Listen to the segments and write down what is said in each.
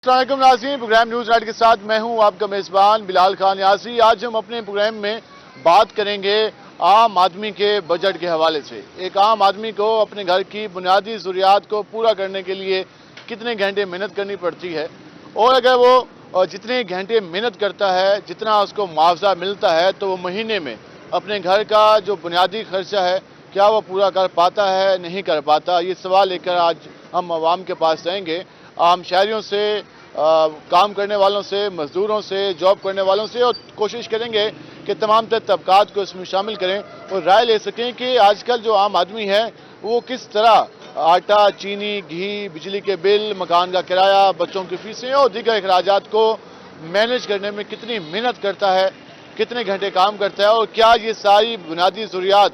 अस्सलाम वालेकुम नाज़रीन, प्रोग्राम न्यूज़ नाइट के साथ मैं हूं आपका मेज़बान बिलाल खान यासी। आज हम अपने प्रोग्राम में बात करेंगे आम आदमी के बजट के हवाले से। एक आम आदमी को अपने घर की बुनियादी ज़रूरियात को पूरा करने के लिए कितने घंटे मेहनत करनी पड़ती है, और अगर वो जितने घंटे मेहनत करता है, जितना उसको मुआवजा मिलता है, तो वो महीने में अपने घर का जो बुनियादी खर्चा है क्या वो पूरा कर पाता है, नहीं कर पाता। ये सवाल लेकर आज हम आवाम के पास जाएंगे, आम शहरियों से, काम करने वालों से, मजदूरों से, जॉब करने वालों से, और कोशिश करेंगे कि तमाम तर तबकात को इसमें शामिल करें और राय ले सकें कि आजकल जो आम आदमी है वो किस तरह आटा, चीनी, घी, बिजली के बिल, मकान का किराया, बच्चों की फीसें और दीगर अखराजात को मैनेज करने में कितनी मेहनत करता है, कितने घंटे काम करता है, और क्या ये सारी बुनियादी ज़रूरियात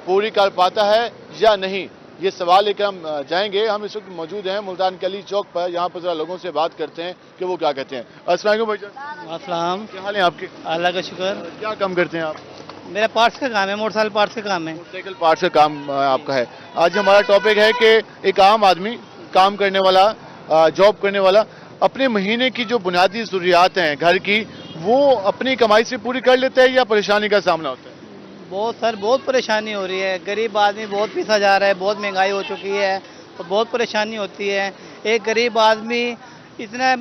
पूरी कर पाता है या नहीं। ये सवाल लेकर हम जाएंगे। हम इस वक्त मौजूद हैं मुल्तान के अली चौक पर। यहाँ पर जरा लोगों से बात करते हैं कि वो क्या कहते हैं। अस्सलाम वालेकुम भाईजान। अस्सलाम। क्या हाल है आपके? अल्लाह का शुक्र। क्या काम करते हैं आप? मेरा पार्ट्स का काम है, मोटरसाइकिल पार्ट्स का काम है। मोटरसाइकिल पार्ट्स का काम आपका है। आज हमारा टॉपिक है कि एक आम आदमी, काम करने वाला, जॉब करने वाला, अपने महीने की जो बुनियादी ज़रूरियात हैं घर की, वो अपनी कमाई से पूरी कर लेता है या परेशानी का सामना होता है? बहुत परेशानी हो रही है। गरीब आदमी बहुत पिसा जा रहा है, बहुत महंगाई हो चुकी है और बहुत परेशानी होती है। एक गरीब आदमी इतना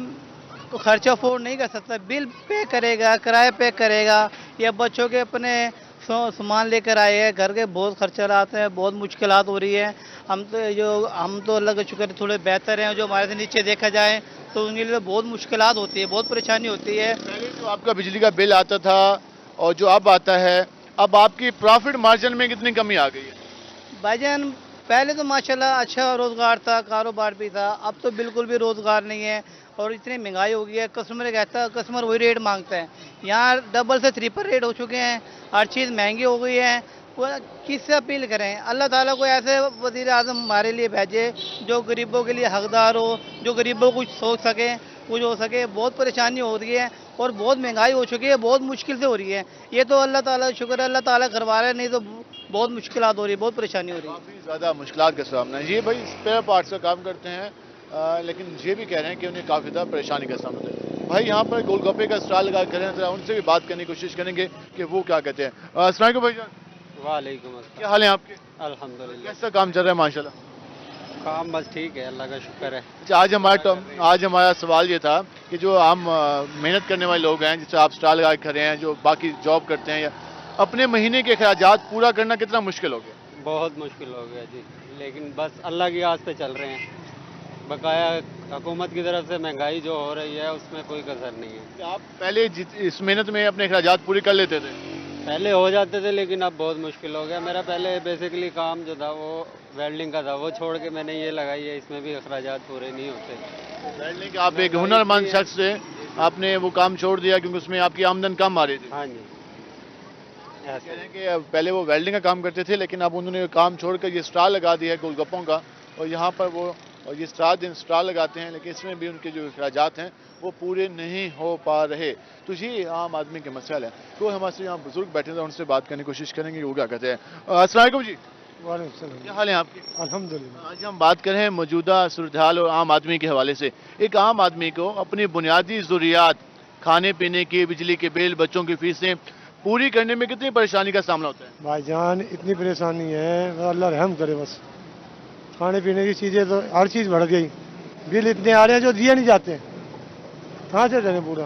खर्चा अफोर्ड नहीं कर सकता। बिल पे करेगा, किराया पे करेगा, या बच्चों के अपने सामान लेकर आए हैं, घर के बहुत खर्चे आते हैं, बहुत मुश्किलात हो रही है। हम तो अल्लाह का शुक्र थोड़े बेहतर हैं। जो हमारे से नीचे देखा जाए तो उनके लिए बहुत मुश्किलात होती है, बहुत परेशानी होती है। पहले जो आपका बिजली का बिल आता था और जो अब आता है, अब आपकी प्रॉफिट मार्जिन में कितनी कमी आ गई है? भाईजान, पहले तो माशाल्लाह अच्छा रोज़गार था, कारोबार भी था। अब तो बिल्कुल भी रोज़गार नहीं है और इतनी महंगाई हो गई है। कस्टमर वही रेट मांगता है। यहाँ डबल से ट्रिपल रेट हो चुके हैं, हर चीज़ महंगी हो गई है। किससे अपील करें? अल्लाह ताला को ऐसे वज़ीर आज़म हमारे लिए भेजे जो गरीबों के लिए हकदार हो, जो गरीबों को कुछ सोच सके, कुछ हो सके। बहुत परेशानी हो रही है और बहुत महंगाई हो चुकी है, बहुत मुश्किल से हो रही है। ये तो अल्लाह ताला शुक्र है, अल्लाह ताला करवा रहे हैं, नहीं तो बहुत मुश्किलात हो रही है, बहुत परेशानी हो रही है। काफ़ी ज़्यादा मुश्किलात का सामना है। ये भाई स्पेयर पार्ट्स का काम करते हैं, लेकिन ये भी कह रहे हैं कि उन्हें काफ़ी ज़्यादा परेशानी का सामना होता है। भाई यहाँ पर गोलगप्पे का स्टॉल लगा कर हैं, जरा उनसे भी बात करने की कोशिश करेंगे कि वो क्या कहते हैं। अस्सलाम वालेकुम भाईजान। वालेकुम अस्सलाम। क्या हाल है आपके? अल्हम्दुलिल्लाह। कैसा काम चल रहा है? माशाल्लाह। काम बस ठीक है, अल्लाह का शुक्र है। अच्छा, आज हमारा सवाल ये था कि जो आम मेहनत करने वाले लोग हैं, जैसे आप स्टॉल लगा कर रहे हैं, जो बाकी जॉब करते हैं, या अपने महीने के अखराजात पूरा करना कितना मुश्किल हो गया? बहुत मुश्किल हो गया जी, लेकिन बस अल्लाह की आस पे चल रहे हैं। बकाया हुकूमत की तरफ से महंगाई जो हो रही है उसमें कोई कसर नहीं है। आप पहले इस मेहनत में अपने अखराजात पूरे कर लेते थे? पहले हो जाते थे, लेकिन अब बहुत मुश्किल हो गया। मेरा पहले बेसिकली काम जो था वो वेल्डिंग का था, वो छोड़ के मैंने ये लगाई है, इसमें भी अखराजात पूरे नहीं होते। वेल्डिंग, आप एक हुनरमंद शख्स से आपने वो काम छोड़ दिया क्योंकि उसमें आपकी आमदन कम आ रही थी? हाँ जी। कह रहे हैं कि पहले वो वेल्डिंग का काम करते थे, लेकिन अब उन्होंने काम छोड़कर ये स्टॉल लगा दिया है गोलगप्पों का, और यहाँ पर वो ये 7 दिन स्टॉल लगाते हैं, लेकिन इसमें भी उनके जो अखराजात हैं वो पूरे नहीं हो पा रहे। तो ये आम आदमी के मसला है। तो हमारे यहाँ बुजुर्ग बैठे थे, उनसे बात करने की कोशिश करेंगे वो क्या कहते हैं। अस्सलाम वालेकुम जी। वालेकुम। क्या हाल है आपके? अल्हम्दुलिल्लाह। आज हम बात करें मौजूदा सूरत हाल और आम आदमी के हवाले से। एक आम आदमी को अपनी बुनियादी ज़रूरियात, खाने पीने की, बिजली के बिल, बच्चों की फीसें पूरी करने में कितनी परेशानी का सामना होता है? भाईजान, इतनी परेशानी है, अल्लाह रहम करे बस। खाने पीने की चीज़ें तो हर चीज़ बढ़ गई, बिल इतने आ रहे हैं जो दिए नहीं जाते, कहाँ से देने पूरा।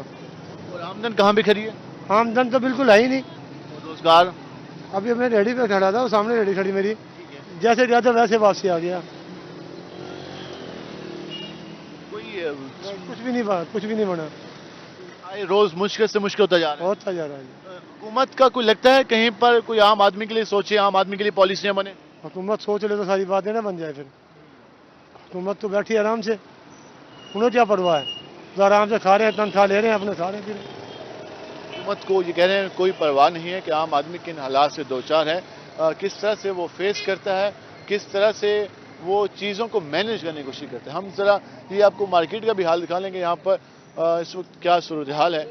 और आमदन कहाँ भी खड़ी है? आमदन तो बिल्कुल है ही नहीं। और रोजगार? अभी मैं रेडी पे खड़ा था, वो सामने रेडी खड़ी मेरी, जैसे गया था वैसे वापसी आ गया। कोई कुछ भी नहीं बना, आए रोज मुश्किल से मुश्किल होता जा रहा है। होता जा रहा है। हुकूमत का कोई लगता है कहीं पर कोई आम आदमी के लिए सोचे, आम आदमी के लिए पॉलिसियां बने? हुकूमत सोच ले तो सारी बातें ना बन जाए। फिर हुकूमत तो बैठी आराम से, उन्हें क्या परवाह है, तो आराम से खा रहे हैं, तनख्वाह ले रहे हैं, अपने खा रहे हैं फिर। हुकूमत को ये कह रहे हैं कोई परवाह नहीं है कि आम आदमी किन हालात से दो चार है, किस तरह से वो फेस करता है, किस तरह से वो चीज़ों को मैनेज करने की कोशिश करते हैं। हम ज़रा ये आपको मार्केट का भी हाल दिखा लेंगे, यहाँ पर इस वक्त क्या सूरत हाल है।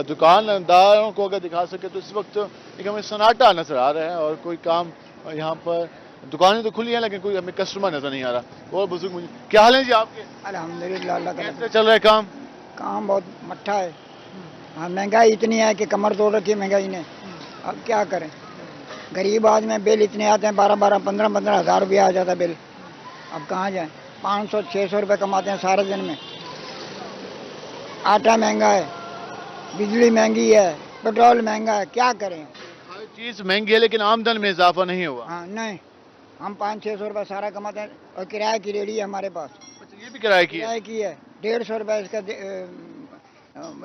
दुकानदारों को अगर दिखा सके तो इस वक्त एक हमें सन्नाटा नज़र आ रहा है, और कोई काम यहाँ पर, दुकानें तो खुली हैं लेकिन कोई हमें कस्टमर नज़र नहीं आ रहा। और बुजुर्ग, मुझे क्या हाल है जी आपके? अल्हम्दुलिल्लाह, अल्लाह का कैसे चल रहा है काम? काम बहुत मट्ठा है। हाँ, महंगाई इतनी है कि कमर तोड़ रखी है महंगाई ने। अब क्या करें, गरीब आदमी, बिल इतने आते हैं, 12-12, 15-15 हज़ार रुपया आ जाता है बिल। अब कहाँ जाएं, 500-600 रुपये कमाते हैं सारे दिन में। आटा महंगा है, बिजली महंगी है, पेट्रोल महंगा है, क्या करें। हर चीज महंगी है लेकिन आमदन में इजाफा नहीं हुआ। हाँ नहीं, हम 500-600 रुपये सारा कमाते हैं और किराए की रेडी है हमारे पास। अच्छा, ये भी किराए की है। किराए की है 150 रुपये इसका,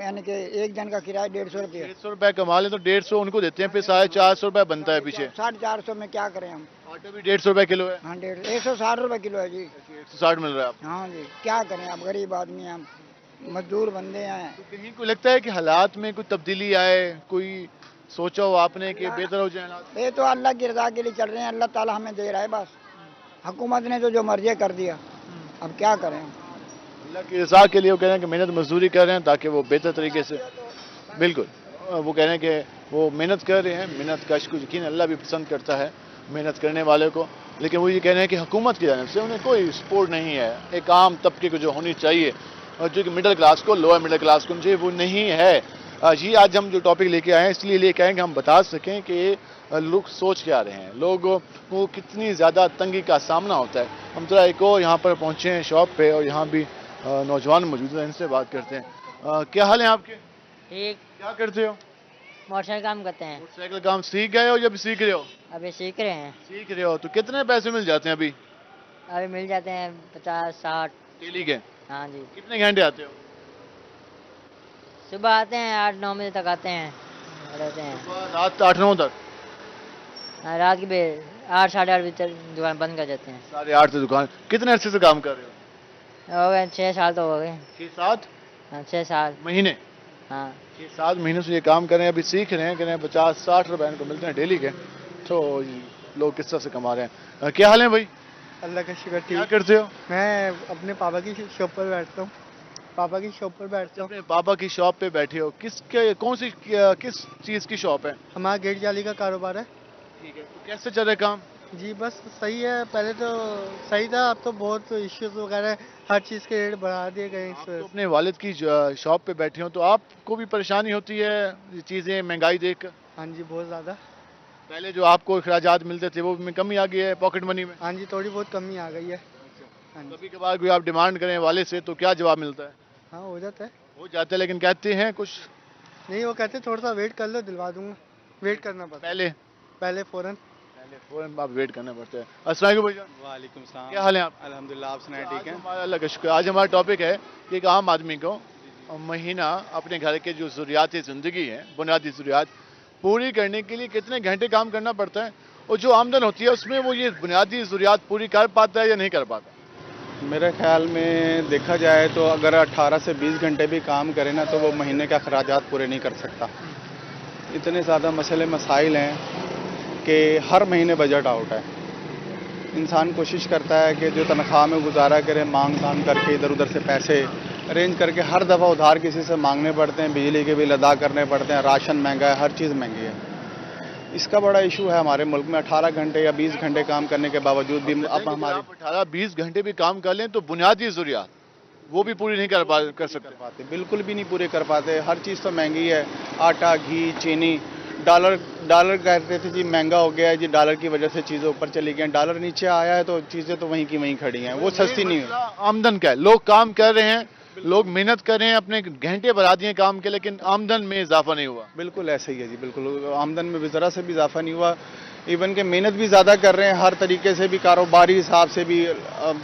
यानी कि एक दिन का किराया 150 रुपये। 150 रुपए कमा ले तो 150 उनको देते हैं, फिर 450 रुपए बनता है पीछे। 450 में क्या करें हम। आटा भी 150 रुपए किलो है। हाँ 160 रुपये किलो है जी। 160 मिल रहा है आपको। हाँ जी, क्या करें, अब गरीब आदमी हैं हम, मजदूर बंदे हैं। तो कहीं को लगता है कि हालात में कोई तब्दीली आए, कोई सोचा हो आपने कि बेहतर हो जाए हालात? ये तो अल्लाह की रजा के लिए चल रहे हैं, अल्लाह ताला हमें दे रहा है बस। हुकूमत ने तो जो मर्जी कर दिया, अब क्या करें हम। अल्लाह की रजा के लिए वो कह रहे हैं कि मेहनत मजदूरी कर रहे हैं ताकि वो बेहतर तरीके से, बिल्कुल वो कह रहे हैं कि वो मेहनत कर रहे हैं। मेहनत का यकीन अल्लाह भी पसंद करता है मेहनत करने वाले को, लेकिन वो ये कह रहे हैं कि हुकूमत की जानिब से उन्हें कोई सपोर्ट नहीं है। एक आम तबके को जो होनी चाहिए और जो कि मिडिल क्लास को, लोअर मिडिल क्लास को चाहिए, वो नहीं है। जी आज हम जो टॉपिक लेके आए हैं इसलिए लेके आए कि हम बता सकें कि लोग सोच क्या रहे हैं, लोगों को कितनी ज़्यादा तंगी का सामना होता है। हम जरा एक और यहाँ पर पहुँचे हैं शॉप पे और यहाँ भी नौजवान मौजूद हैं, इनसे बात करते हैं। क्या हाल है आपके? ठीक, क्या करते हो? मोटरसाइकिल काम करते हैं। मोटरसाइकिल काम सीख गए हो या अभी सीख रहे हो? अभी सीख रहे हैं। सीख रहे हो तो कितने पैसे मिल जाते हैं अभी अभी मिल जाते हैं 50-60। डेली के? हाँ जी, कितने घंटे आते हो? सुबह आते हैं 8-9 बजे तक आते हैं, रहते हैं। सुबह रात 8-9 तक? हाँ, रात के 8-8:30 बजे तक दुकान बंद कर देते हैं। 8:30 से दुकान। कितने अरसे से काम कर रहे हो? हो गए 6 साल तो हो गए। 6-7 हाँ 6 साल। महीने? हाँ 6-7 महीनों से ये काम कर रहे हैं, अभी सीख रहे हैं, कह रहे हैं 50-60 रुपए इनको मिलते हैं डेली के। तो लोग किस तरह से कमा रहे हैं। क्या हाल है भाई? अल्लाह का शुक्र क्या ठीक। करते हो? मैं अपने पापा की शॉप पर बैठता हूँ, पापा की शॉप पर बैठता हूँ। अपने पापा की शॉप पे बैठे हो, किस चीज की शॉप है? हमारा गेट जाली का कारोबार है ठीक है, तो कैसे चल रहा है काम? जी। बस सही है, पहले तो सही था, अब तो बहुत इश्यूज वगैरह, हर चीज़ के रेट बढ़ा दिए गए आप इस तो वजह से। अपने वालिद की शॉप पे बैठे हो तो आपको भी परेशानी होती है ये चीजें महंगाई देख कर? हाँ जी, बहुत ज़्यादा। पहले जो आपको अखराजात मिलते थे वो में कमी आ गई है पॉकेट मनी में? हाँ जी, थोड़ी बहुत कमी आ गई है। हाँ जी, कभी कभार कोई आप डिमांड करें वाले से तो क्या जवाब मिलता है? हाँ हो जाता है। हो जाता है लेकिन कहते हैं कुछ नहीं, वो कहते थोड़ा सा वेट कर लो, दिलवा दूंगा। वेट करना पड़ता है पहले फ़ौरन। फौरन आप वेट करना पड़ता है। अस्सलाम वालेकुम भैया, वालेकुम सलाम। क्या हाल है आप? अल्हम्दुलिल्लाह, आप सुनाए ठीक आज है? हमारा अल्लाह का शुक्र। आज हमारा टॉपिक है कि एक आम आदमी को महीना अपने घर के जो ज़रूरियात ज़िंदगी है, बुनियादी ज़रूरियात पूरी करने के लिए कितने घंटे काम करना पड़ता है और जो आमदन होती है उसमें वो ये बुनियादी ज़रूरियात पूरी कर पाता है या नहीं कर पाता? मेरे ख्याल में देखा जाए तो अगर 18 से 20 घंटे भी काम करे ना तो वो महीने के अखराजात पूरे नहीं कर सकता। इतने ज़्यादा मसले मसाइल हैं कि हर महीने बजट आउट है। इंसान कोशिश करता है कि जो तनख्वाह में गुजारा करे, मांग तान करके इधर उधर से पैसे अरेंज करके हर दफ़ा उधार किसी से मांगने पड़ते हैं, बिजली के बिल अदा करने पड़ते हैं, राशन महंगा है, हर चीज़ महंगी है। इसका बड़ा इशू है हमारे मुल्क में। 18 घंटे या 20 घंटे काम करने के बावजूद भी अब हमारे 18-20 घंटे भी काम कर लें तो बुनियादी ज़रूरियात वो भी पूरी नहीं कर सकते। पाते, बिल्कुल भी नहीं पूरे कर पाते। हर चीज़ तो महंगी है, आटा, घी, चीनी। डॉलर कहते थे जी महंगा हो गया है जी, डॉलर की वजह से चीज़ें ऊपर चली गई हैं। डॉलर नीचे आया है तो चीज़ें तो वहीं की वहीं खड़ी हैं, वो सस्ती नहीं है। आमदन का है, लोग काम कर रहे हैं, लोग मेहनत कर रहे हैं, अपने घंटे बढ़ा दिए काम के, लेकिन आमदन में इजाफा नहीं हुआ। बिल्कुल ऐसा ही है जी, बिल्कुल आमदन में भी ज़रा से भी इजाफा नहीं हुआ। इवन के मेहनत भी ज़्यादा कर रहे हैं, हर तरीके से भी, कारोबारी हिसाब से भी,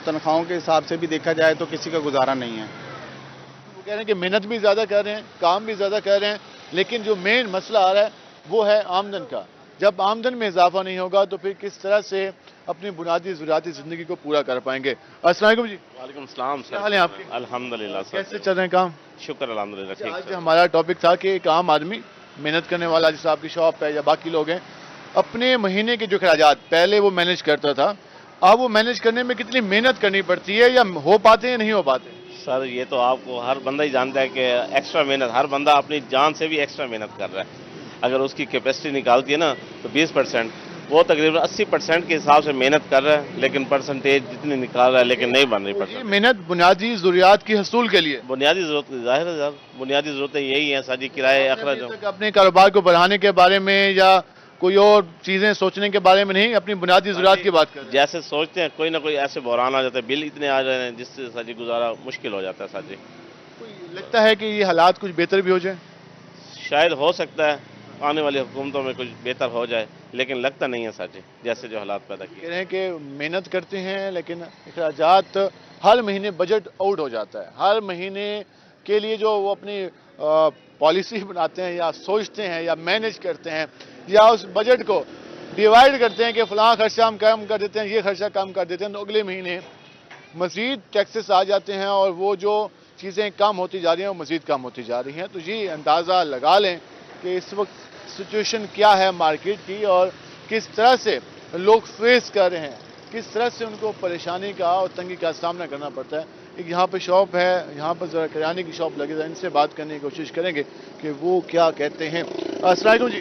तनख्वाहों के हिसाब से भी देखा जाए तो किसी का गुजारा नहीं है। वो कह रहे हैं कि मेहनत भी ज़्यादा कर रहे हैं, काम भी ज़्यादा कर रहे हैं, लेकिन जो मेन मसला आ रहा है वो है आमदन का। जब आमदन में इजाफा नहीं होगा तो फिर किस तरह से अपनी बुनियादी ज़रूरियाती ज़िंदगी को पूरा कर पाएंगे। अस्सलाम वालेकुम जी, वालेकुम सलाम सर। क्या हाल है आपके? अल्हम्दुलिल्लाह सर। कैसे चल रहे हैं काम? शुक्र अल्हम्दुलिल्लाह ठीक आज सर। हमारा टॉपिक था कि एक आम आदमी मेहनत करने वाला, जैसे आपकी शॉप है या बाकी लोग हैं, अपने महीने के जो खर्चात पहले वो मैनेज करता था, अब वो मैनेज करने में कितनी मेहनत करनी पड़ती है या हो पाते हैं या नहीं हो पाते? सर ये तो आपको हर बंदा ही जानता है कि एक्स्ट्रा मेहनत, हर बंदा अपनी जान से भी एक्स्ट्रा मेहनत कर रहा है। अगर उसकी कैपेसिटी निकालती है ना तो 20%, वो तकरीबन 80% के हिसाब से मेहनत कर रहा है, लेकिन परसेंटेज जितनी निकाल रहा है लेकिन नहीं बन रही ये परसेंट। मेहनत बुनियादी ज़रूरियात की हसूल के लिए बुनियादी जरूरत जाहिर है यार, बुनियादी जरूरतें यही हैं साजी, किराए अखराज। अभी तक अपने कारोबार को बढ़ाने के बारे में या कोई और चीजें सोचने के बारे में नहीं, अपनी बुनियादी ज़रूरियात की बात कर रहे हैं। जैसे सोचते हैं कोई ना कोई ऐसे बहरान आ जाता है, बिल इतने आ रहे हैं जिससे साजी गुजारा मुश्किल हो जाता है साजी। कोई लगता है कि ये हालात कुछ बेहतर भी हो जाए? शायद हो सकता है आने वाली हुकूमतों में कुछ बेहतर हो जाए, लेकिन लगता नहीं है साजी जैसे जो हालात पैदा किए। कह रहे हैं कि मेहनत करते हैं लेकिन अखराजात हर महीने बजट आउट हो जाता है। हर महीने के लिए जो वो अपनी पॉलिसी बनाते हैं या सोचते हैं या मैनेज करते हैं या उस बजट को डिवाइड करते हैं कि फलां खर्चा हम कम कर देते हैं, ये खर्चा कम कर देते हैं, तो अगले महीने मज़ीद टैक्सेस आ जाते हैं और वो जो चीज़ें कम होती जा रही हैं वो मज़ीद कम होती जा रही हैं। तो ये अंदाज़ा लगा लें कि इस वक्त सिचुएशन क्या है मार्केट की और किस तरह से लोग फेस कर रहे हैं, किस तरह से उनको परेशानी का और तंगी का सामना करना पड़ता है। एक यहाँ पे शॉप है, यहाँ पर ज़रा किराने की शॉप लगी है, इनसे बात करने की कोशिश करेंगे कि वो क्या कहते हैं। अस्सलाम वालेकुम जी,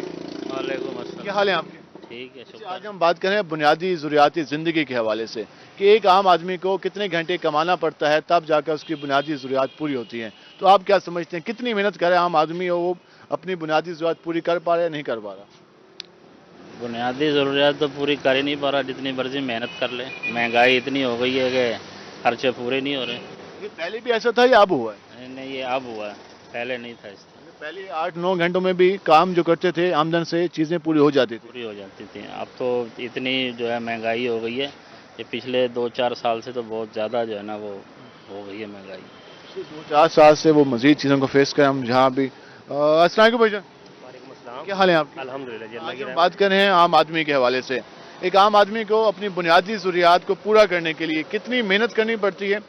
वालेकुम अस्सलाम। क्या हाल है आपके? ठीक है, शुक्र। आज हम बात करें बुनियादी ज़रूरियाती ज़िंदगी के हवाले से कि एक आम आदमी को कितने घंटे कमाना पड़ता है तब जाकर उसकी बुनियादी ज़रूरियात पूरी होती हैं। तो आप क्या समझते हैं कितनी मेहनत करे आम आदमी और वो अपनी बुनियादी ज़रूरियात पूरी कर पा रहा है या नहीं कर पा रहा? बुनियादी ज़रूरियात तो पूरी कर ही नहीं पा रहा, जितनी मर्जी मेहनत कर ले। महंगाई इतनी हो गई है कि खर्चे पूरे नहीं हो रहे। ये पहले भी ऐसा था या अब हुआ है? नहीं नहीं, ये अब हुआ है, पहले नहीं था। इस पहले 8-9 घंटों में भी काम जो करते थे आमदन से चीज़ें पूरी हो जाती थी। पूरी हो जाती थी। अब तो इतनी जो है महंगाई हो गई है, ये पिछले 2-4 साल से तो बहुत ज़्यादा जो है ना वो हो गई है महंगाई। 2-4 साल से वो मज़ीद चीज़ों को फेस करें हम जहाँ भी। अस्सलाम वालेकुम भाईजान, क्या हाल है आपके? अल्हम्दुलिल्लाह। आज हम बात कर रहे हैं आम आदमी के हवाले से। एक आम आदमी को अपनी बुनियादी ज़रूरियात को पूरा करने के लिए कितनी मेहनत करनी पड़ती है,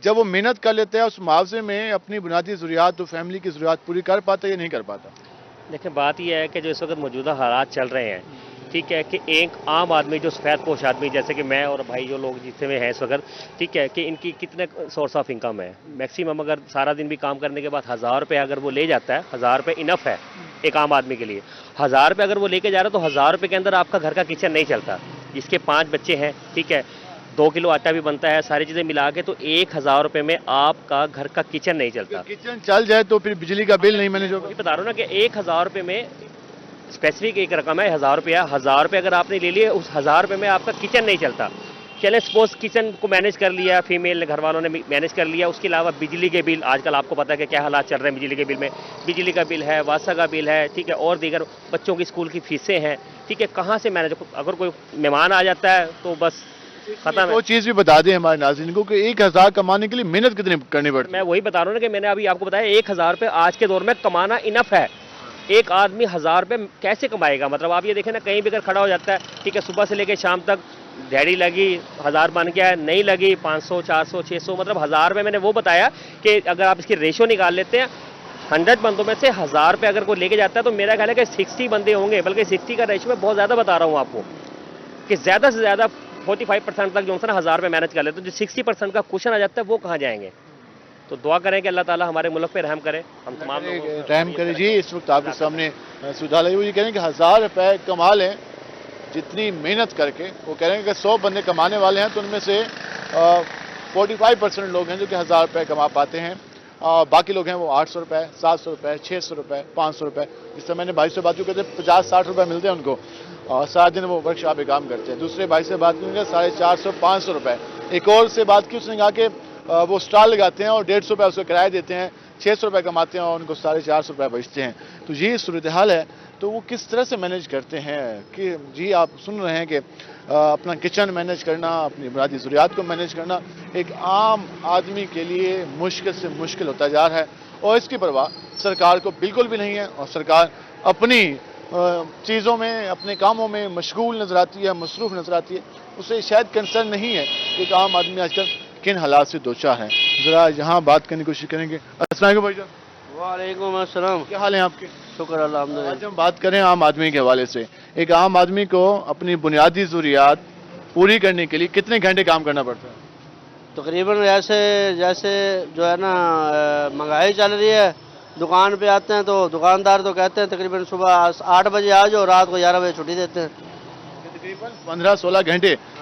जब वो मेहनत कर लेता है उस मुआवजे में अपनी बुनियादी ज़रूरियात तो फैमिली की ज़रूरियात पूरी कर पाता है या नहीं कर पाता? देखिए बात यह है कि जो इस वक्त मौजूदा हालात चल रहे हैं, ठीक है, कि एक आम आदमी जो सफ़ेद पोश आदमी जैसे कि मैं और भाई जो लोग जितने में हैं इस वक्त, ठीक है, कि इनकी कितने सोर्स ऑफ इनकम है। मैक्सिमम अगर सारा दिन भी काम करने के बाद 1000 रुपये अगर वो ले जाता है, 1000 रुपये इनफ है एक आम आदमी के लिए। 1000 रुपये अगर वो लेके जा रहा है तो 1000 रुपये के अंदर आपका घर का किचन नहीं चलता। जिसके 5 बच्चे हैं, ठीक है, 2 किलो आटा भी बनता है, सारी चीज़ें मिला के तो 1000 रुपये में आपका घर का किचन नहीं चलता। किचन चल जाए तो फिर बिजली का बिल नहीं मैनेज होगा। वही बता रहा हूँ ना कि 1000 रुपये में स्पेसिफिक एक रकम है 1000 रुपया। 1000 रुपये अगर आपने ले लिए, उस 1000 रुपये में आपका किचन नहीं चलता। चलें सपोज किचन को मैनेज कर लिया, फीमेल घर वालों ने मैनेज कर लिया, उसके अलावा बिजली के बिल, आजकल आपको पता है कि क्या हालात चल रहे हैं बिजली के बिल में। बिजली का बिल है, वासा का बिल है, ठीक है, और दीगर बच्चों की स्कूल की फीसें हैं, ठीक है, कहाँ से मैनेज। अगर कोई मेहमान आ जाता है तो बस खत्म है। वो चीज़ भी बता दें हमारे नाज़रीन को कि 1000 कमाने के लिए मेहनत कितनी करनी पड़ती है। मैं वही बता रहा हूँ ना कि मैंने अभी आपको बताया 1000 रुपये आज के दौर में कमाना इनफ है। एक आदमी 1000 रुपये कैसे कमाएगा? मतलब आप ये देखें ना, कहीं भी अगर खड़ा हो जाता है, ठीक है, सुबह से लेकर शाम तक दिहाड़ी लगी 1000 बन गया, नहीं लगी 500, 400, 600, मतलब 1000 रुपये। मैंने वो बताया कि अगर आप इसकी रेशो निकाल लेते हैं, 100 बंदों में से 1000 रुपये अगर कोई लेके जाता है तो मेरा ख्याल है कि 60 बंदे होंगे, बल्कि 60 का रेशो मैं बहुत ज़्यादा बता रहा हूँ आपको कि ज़्यादा से ज़्यादा 45% तक जो है ना 1000 रुपये मैनेज कर लेते हैं। जो 60% का क्वेश्चन आ जाता है वो कहाँ जाएंगे? तो दुआ करें कि अल्लाह ताला हमारे मुल्क पे रहम करे, हम तमाम लोगों को रहम करे जी। इस वक्त आपके सामने सुधा लगी हुई कह रहे हैं कि 1000 रुपये कमा लें जितनी मेहनत करके। वो कह रहे हैं कि 100 बंदे कमाने वाले हैं तो उनमें से 45% लोग हैं जो कि 1000 रुपये कमा पाते हैं। बाकी लोग हैं वो 800 रुपये, 700 रुपये, 600 रुपये, 500 रुपये। जिस समय मैंने भाई से बात की कहते 50-60 रुपये मिलते हैं उनको और सारा दिन वो वर्कशॉप में काम करते हैं। दूसरे भाई से बात की 450-500 रुपये। एक और से बात की, उसने कहा कि वो स्टॉल लगाते हैं और 150 रुपये उसको किराया देते हैं, 600 रुपये कमाते हैं और उनको 450 रुपये बचते हैं। तो ये सूरत हाल है। तो वो किस तरह से मैनेज करते हैं कि जी आप सुन रहे हैं कि अपना किचन मैनेज करना, अपनी बुनियादी ज़रूरियात को मैनेज करना एक आम आदमी के लिए मुश्किल से मुश्किल होता जा रहा है और इसकी परवाह सरकार को बिल्कुल भी नहीं है। और सरकार अपनी चीज़ों में, अपने कामों में मशगूल नज़र आती है, मसरूफ़ नज़र आती है। उसे शायद कंसर्न नहीं है कि एक आम आदमी आजकल किन हालात से दोचार है। ज़रा यहाँ बात करने की कोशिश करेंगे। अस्सलाम वालेकुम भाईजान, वालेकुम अस्सलाम। क्या हाल है आपके? शुक्र अल्हम्दुलिल्लाह। आज हम बात करें आम आदमी के हवाले से। एक आम आदमी को अपनी बुनियादी ज़रूरियात पूरी करने के लिए कितने घंटे काम करना पड़ता है? तकरीबन जैसे जैसे जो है ना महंगाई चल रही है, दुकान पे आते हैं तो दुकानदार तो कहते हैं तकरीबन सुबह 8 बजे आ जाओ, रात को 11 बजे छुट्टी देते हैं। तकरीबन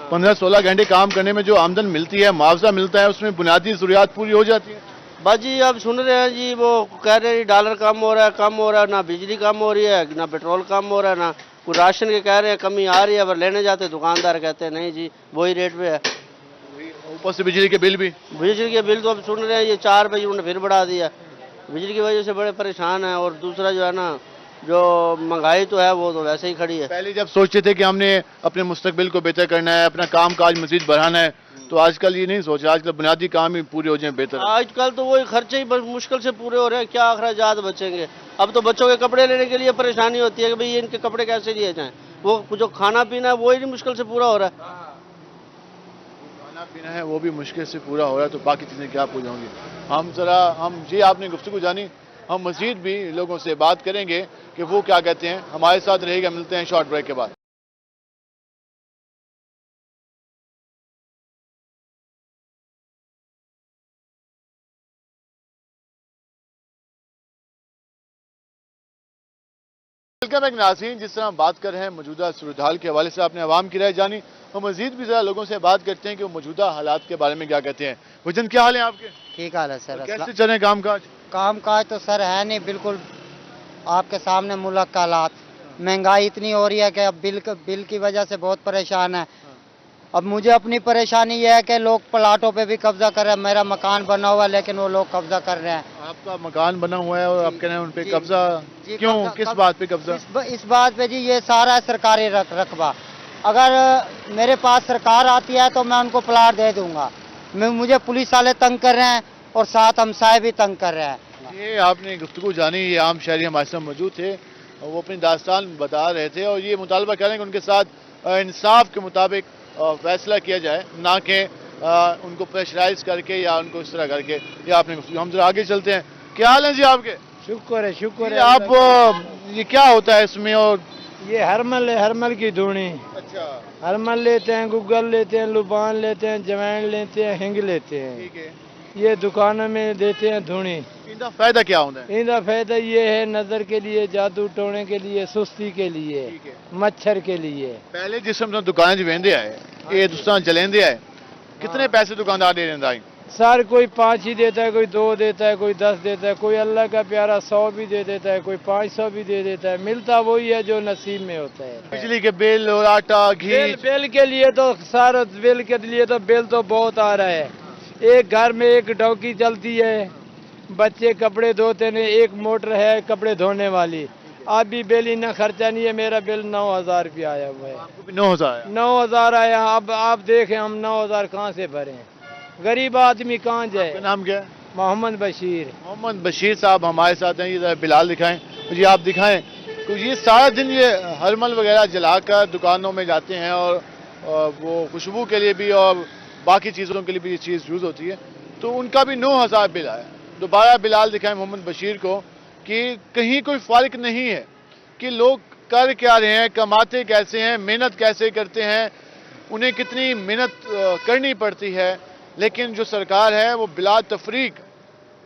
15-16 घंटे काम करने में जो आमदन मिलती है, मुआवजा मिलता है, उसमें बुनियादी ज़रूरियात पूरी हो जाती है। बस जी अब सुन रहे हैं जी, वो कह रहे हैं डॉलर कम हो रहा है, ना बिजली कम हो रही है, ना पेट्रोल कम हो रहा है, ना कोई राशन के कह रहे हैं कमी आ रही है, पर लेने जाते दुकानदार कहते हैं नहीं जी वही रेट पे है। ऊपर से बिजली के बिल भी। बिजली के बिल तो अब सुन रहे हैं ये 4 बजे उन्होंने फिर बढ़ा दिया, बिजली की वजह से बड़े परेशान हैं। और दूसरा जो है ना, जो महंगाई तो है वो तो वैसे ही खड़ी है। पहले जब सोचते थे कि हमने अपने मुस्तकबिल को बेहतर करना है, अपना काम काज मजीद बढ़ाना है, तो आजकल ये नहीं सोचा, आजकल बुनियादी काम ही पूरे हो जाए बेहतर। आजकल तो वही खर्चे ही बस मुश्किल से पूरे हो रहे हैं, क्या अखराजात बचेंगे। अब तो बच्चों के कपड़े लेने के लिए परेशानी होती है कि भाई इनके कपड़े कैसे लिए जाएं, वो जो खाना पीना है वो ही मुश्किल से पूरा हो रहा है। खाना पीना है वो भी मुश्किल से पूरा हो रहा है, तो बाकी चीज़ें क्या पूरी होंगी। हम जी आपने गुफ्तगू जानी, हम मजीद भी लोगों से बात करेंगे कि वो क्या कहते हैं। हमारे साथ रहेगा, मिलते हैं शॉर्ट ब्रेक के बाद। वेलकम बैक नाज़रीन, जिस तरह हम बात कर रहे हैं मौजूदा सूरत हाल के हवाले से, आपने आवाम की राय जानी, और मजीद भी ज़रा लोगों से बात करते हैं कि वो मौजूदा हालात के बारे में क्या कहते हैं। वजन क्या हाल है आपके? ठीक हाल है सर। कैसे चल रहे हैं काम काज? काम काज तो सर है नहीं, बिल्कुल आपके सामने मुल्क का हालात। महंगाई इतनी हो रही है कि अब बिल की वजह से बहुत परेशान है। अब मुझे अपनी परेशानी ये है कि लोग प्लाटों पे भी कब्जा कर रहे हैं। मेरा मकान बना हुआ है लेकिन वो लोग कब्जा कर रहे हैं। आपका मकान बना हुआ है और आप कह रहे हैं उन पे कब्जा? क्यों, किस बात पे कब्जा? इस बात पे जी, ये सारा सरकारी रकबा, अगर मेरे पास सरकार आती है तो मैं उनको प्लाट दे दूंगा। मुझे पुलिस वाले तंग कर रहे हैं और साथ हमसाए भी तंग कर रहे हैं। ये आपने गुफ्तगू जानी, ये आम शहरी हमारे साथ मौजूद थे और वो अपनी दास्तान बता रहे थे, और ये मुतालबा कर रहे हैं कि उनके साथ इंसाफ के मुताबिक फैसला किया जाए, ना कि उनको प्रेशराइज करके या उनको इस तरह करके। ये आपने हम जरा आगे चलते हैं। क्या हाल है जी आपके? शुक्र है। आप ये क्या होता है इसमें? और ये हरमल की धूनी। अच्छा, हरमल लेते हैं, गुग्गल लेते हैं, लुबान लेते हैं, जवैन लेते हैं, हिंग लेते हैं। ठीक है। ये दुकानों में देते हैं धूनी। इनका फायदा क्या होता है? इनका फायदा ये है, नजर के लिए, जादू टोने के लिए, सुस्ती के लिए, मच्छर के लिए। पहले जिस समय दुकान वेंदे आए, ये दुकान चलेंदे आए, कितने पैसे दुकानदार दे रहे हैं? सर कोई 5 ही देता है, कोई 2 देता है, कोई 10 देता है, कोई अल्लाह का प्यारा 100 भी दे देता है, कोई 500 भी दे देता है। मिलता वही है जो नसीब में होता है। बिजली के बिल और आटा घी। बिल के लिए तो सर, बिल के लिए तो बिल तो बहुत आ रहा है। एक घर में एक डौकी चलती है, बच्चे कपड़े धोते हैं, एक मोटर है कपड़े धोने वाली। अब भी बिल इतना खर्चा नहीं है। मेरा बिल 9,000 रुपया आया हुआ है। 9,000 आया। अब आप देखें हम 9,000 कहाँ से भरें? गरीब आदमी कहाँ जाए? आपका नाम क्या है? मोहम्मद बशीर। मोहम्मद बशीर साहब हमारे साथ हैं। ये बिलाल दिखाएं जी, आप दिखाएं। तो ये सारा दिन ये हरमल वगैरह जलाकर दुकानों में जाते हैं, और वो खुशबू के लिए भी और बाकी चीज़ों के लिए भी ये चीज़ यूज़ होती है। तो उनका भी 9,000 बिल आया। दोबारा बिलाल दिखाएं मोहम्मद बशीर को कि कहीं कोई फ़र्क नहीं है कि लोग कर क्या रहे हैं, कमाते कैसे हैं, मेहनत कैसे करते हैं, उन्हें कितनी मेहनत करनी पड़ती है, लेकिन जो सरकार है वो बिला तफरीक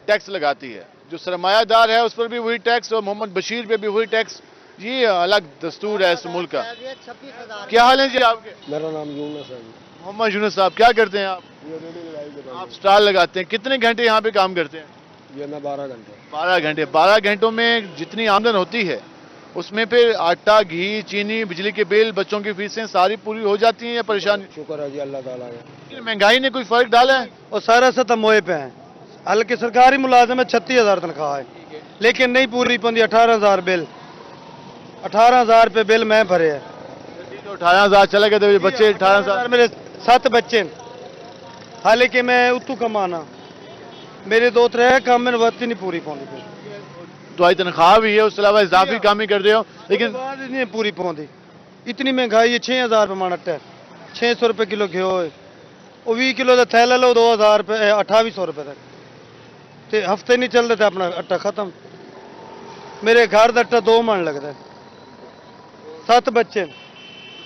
टैक्स लगाती है। जो सरमायादार है उस पर भी वही टैक्स और मोहम्मद बशीर पे भी वही टैक्स। ये अलग दस्तूर है इस मुल्क का। क्या हाल है जी आपके? मेरा नाम यूनुस है। मोहम्मद यूनुस साहब, क्या करते हैं आप? आप स्टॉल लगाते हैं। कितने घंटे यहाँ पे काम करते हैं? ये मैं 12 घंटे। 12 घंटों में जितनी आमदन होती है उसमें फिर आटा, घी, चीनी, बिजली के बिल, बच्चों की फीसें सारी पूरी हो जाती हैं या परेशानी? शुक्र है जी अल्लाह ताला का। महंगाई ने कोई फर्क डाला है? और सारा सतम मोए पे है। हल्के सरकारी मुलाजिम में 36,000 तनख्वाह है, लेकिन नहीं पूरी पौंदी। 18,000 बिल, 18,000 पे बिल मैं भरे है। 18,000 चला गया तो बच्चे 18,000। मेरे 7 बच्चे, हालांकि मैं उतू कमाना, मेरे 2-3 काम में वक्त ही नहीं पूरी पौंदी। तो आई तनख्वाह भी है, उसके अलावा इजाफी काम ही कर रहे हो, लेकिन नहीं पूरी पौंदी। इतनी महंगाई है। 6,000 रुपये मन अट्टा है, 600 रुपये किलो घ्यो है, वो 20 किलो का थैला लो 2,000 रुपये, 2800 रुपये तक। तो हफ्ते नहीं चलते थे, अपना आटा खत्म। मेरे घर का आटा 2 मन लगता है। 7 बच्चे।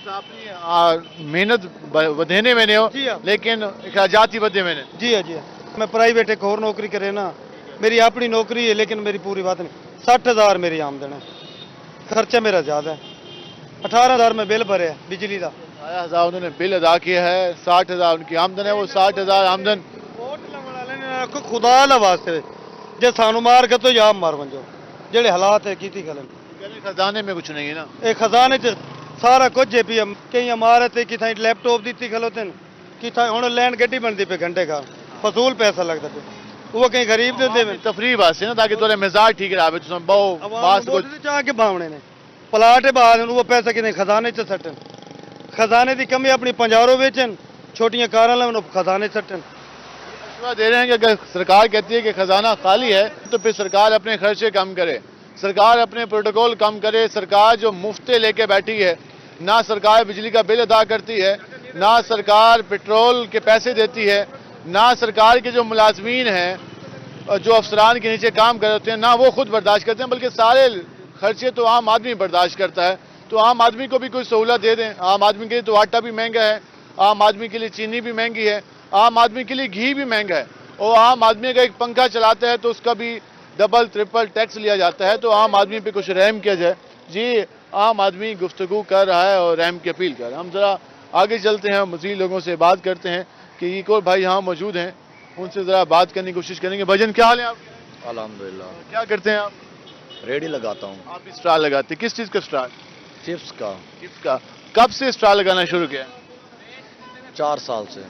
आपने मेहनत बधेने में नहीं हो, लेकिन अखराजात ही बदे में। जी हाँ, जी हाँ। मैं प्राइवेट एक और नौकरी करे ना, मेरी अपनी नौकरी है, लेकिन मेरी पूरी बात नहीं। 60,000 मेरी आमदन है, खर्चा मेरा ज़्यादा है। 18,000 में बिल भरे है बिजली का। 18,000 उन्होंने बिल अदा किया है, 60,000 उनकी आमदन है, वो 60,000 आमदन खुदा ला वास्ते जे सानू मार के तो या मार वंजो जेड़े हालात है कीती गलन खजाने में कुछ नहीं है ना। ए खजाने च सारा कुछ जे पी कई इमारत है किथा लैपटॉप दी खलोते किथा हुन लैंड गड्डी बनती पे घंटे का फजूल पैसा लगता पे वो कहीं गरीब दे देवे तफरीह वास्ते ना, ताकि थोड़े मिजाज ठीक रहे, तुम बहु बात कुछ चाह के बावणे ने प्लाट बाद वो पैसा किने खजाने च सटन खजाने दी कमी अपनी पंजारों बेचन छोटियां कारां लावन खजाने सटन दे रहे हैं कि अगर सरकार कहती है कि खजाना खाली है तो फिर सरकार अपने खर्चे कम करे, सरकार अपने प्रोटोकॉल कम करे। सरकार जो मुफ्ते लेके बैठी है, ना सरकार बिजली का बिल अदा करती है, ना सरकार पेट्रोल के पैसे देती है, ना सरकार के जो मुलाजमीन हैं जो अफसरान के नीचे काम कर होते हैं ना वो खुद बर्दाश्त करते हैं, बल्कि सारे खर्चे तो आम आदमी बर्दाश्त करता है। तो आम आदमी को भी कोई सहूलत दे दें। आम आदमी के लिए तो आटा भी महंगा है, आम आदमी के लिए चीनी भी महंगी है, आम आदमी के लिए घी भी महंगा है, और आम आदमी का एक पंखा चलाता है तो उसका भी डबल ट्रिपल टैक्स लिया जाता है। तो आम आदमी पे कुछ रहम किया जाए। जी आम आदमी गुफ्तगू कर रहा है और रहम की अपील कर रहा है। हम ज़रा आगे चलते हैं, मज़ीद लोगों से बात करते हैं कि एक और भाई यहाँ मौजूद हैं, उनसे ज़रा बात करने की कोशिश करेंगे। भजन क्या हाल है आप? अल्हम्दुलिल्लाह। क्या करते हैं आप? रेडी लगाता हूँ। आप भी स्टॉल लगाते हैं, किस चीज़ का स्टॉल? चिप्स का। चिप्स का। कब से स्टॉल लगाना शुरू किया? 4 साल से।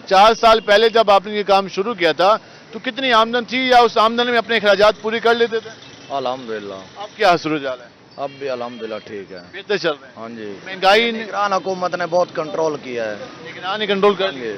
4 साल पहले जब आपने ये काम शुरू किया था तो कितनी आमदन थी, या उस आमदन में अपने अखराजात पूरे कर लेते थे? अल्हम्दुलिल्लाह। अब क्या सूरत-ए-हाल है? अब भी अल्हम्दुलिल्लाह ठीक है, बेहतर चल रहे हैं। हाँ जी। महंगाई निगरान हुकूमत ने बहुत कंट्रोल किया है। निगरानी कंट्रोल कर लिए।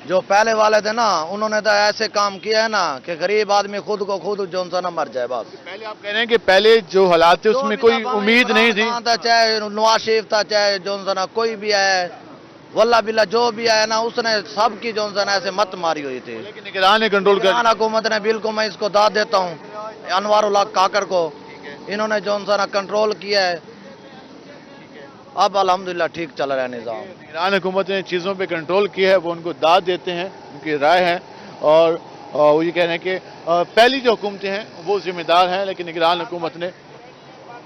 जो पहले वाले थे ना, उन्होंने तो ऐसे काम किया है ना कि गरीब आदमी खुद को खुद जोन सा ना मर जाए बस। पहले आप कह रहे हैं कि पहले जो हालात थे उसमें कोई उम्मीद नहीं थी। चाहे नवाज शरीफ था, चाहे जोन सा ना कोई भी है, वल्ला बिल्ला जो भी आया ना उसने सबकी जोन सा ना ऐसे मत मारी हुई थी। लेकिन निगरान ने कंट्रोल कर। हुकूमत ने बिल्कुल, मैं इसको दाद देता हूँ अनवारुल्लाह काकर को, इन्होंने जोन सा ना कंट्रोल किया है। अब अल्हम्दुलिल्लाह ठीक चल रहा है निज़ाम। ईरान हुकूमत ने चीज़ों पे कंट्रोल किया है, वो उनको दाद देते हैं, उनकी राय है। और वो ये कह रहे हैं कि पहली जो हुकूमतें हैं वो जिम्मेदार हैं, लेकिन ईरान हुकूमत ने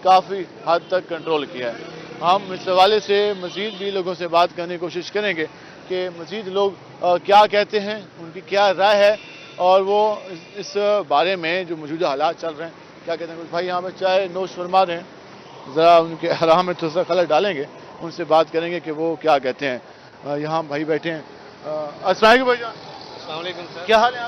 काफ़ी हद तक कंट्रोल किया है। हम इस हवाले से मज़ीद भी लोगों से बात करने की कोशिश करेंगे कि मज़ीद लोग क्या कहते हैं, उनकी क्या राय है, और वो इस बारे में जो मौजूदा हालात चल रहे हैं क्या कहते हैं। कुछ भाई यहाँ पर चाय नोश फरमा रहे हैं, ज़रा उनके आराम में थोड़ा सा खलल डालेंगे, उनसे बात करेंगे कि वो क्या कहते हैं। यहाँ भाई बैठे हैं। अस्सलाम वालेकुम सर, क्या हाल है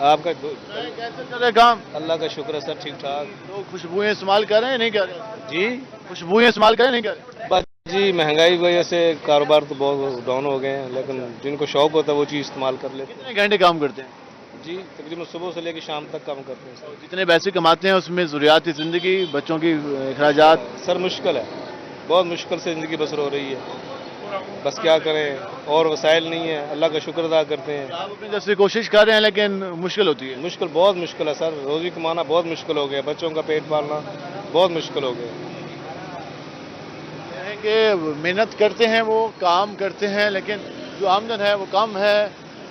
आपके? कैसे चल रहा है काम? अल्लाह का शुक्र है सर, ठीक ठाक। लोग खुशबुएं इस्तेमाल कर रहे हैं नहीं कर रहे? जी खुशबुएं इस्तेमाल करें नहीं कर रहे? बस जी महंगाई की वजह से कारोबार तो बहुत डाउन हो गए हैं, लेकिन जिनको शौक होता है वो चीज़ इस्तेमाल कर लेते हैं। कितने घंटे काम करते हैं? जी तकरीबन सुबह से लेकर शाम तक काम करते हैं सर। जितने पैसे कमाते हैं उसमें ज़रूरियाती ज़िंदगी, बच्चों की अखराजात? सर मुश्किल है, बहुत मुश्किल से ज़िंदगी बसर हो रही है। बस क्या करें, और वसाइल नहीं है, अल्लाह का शुक्र अदा करते हैं। आप अपनी तरफ से कोशिश कर रहे हैं लेकिन मुश्किल होती है। मुश्किल, बहुत मुश्किल है सर, रोज़ी कमाना बहुत मुश्किल हो गया, बच्चों का पेट पालना बहुत मुश्किल हो गया। कि मेहनत करते हैं, वो काम करते हैं, लेकिन जो आमदन है वो कम है,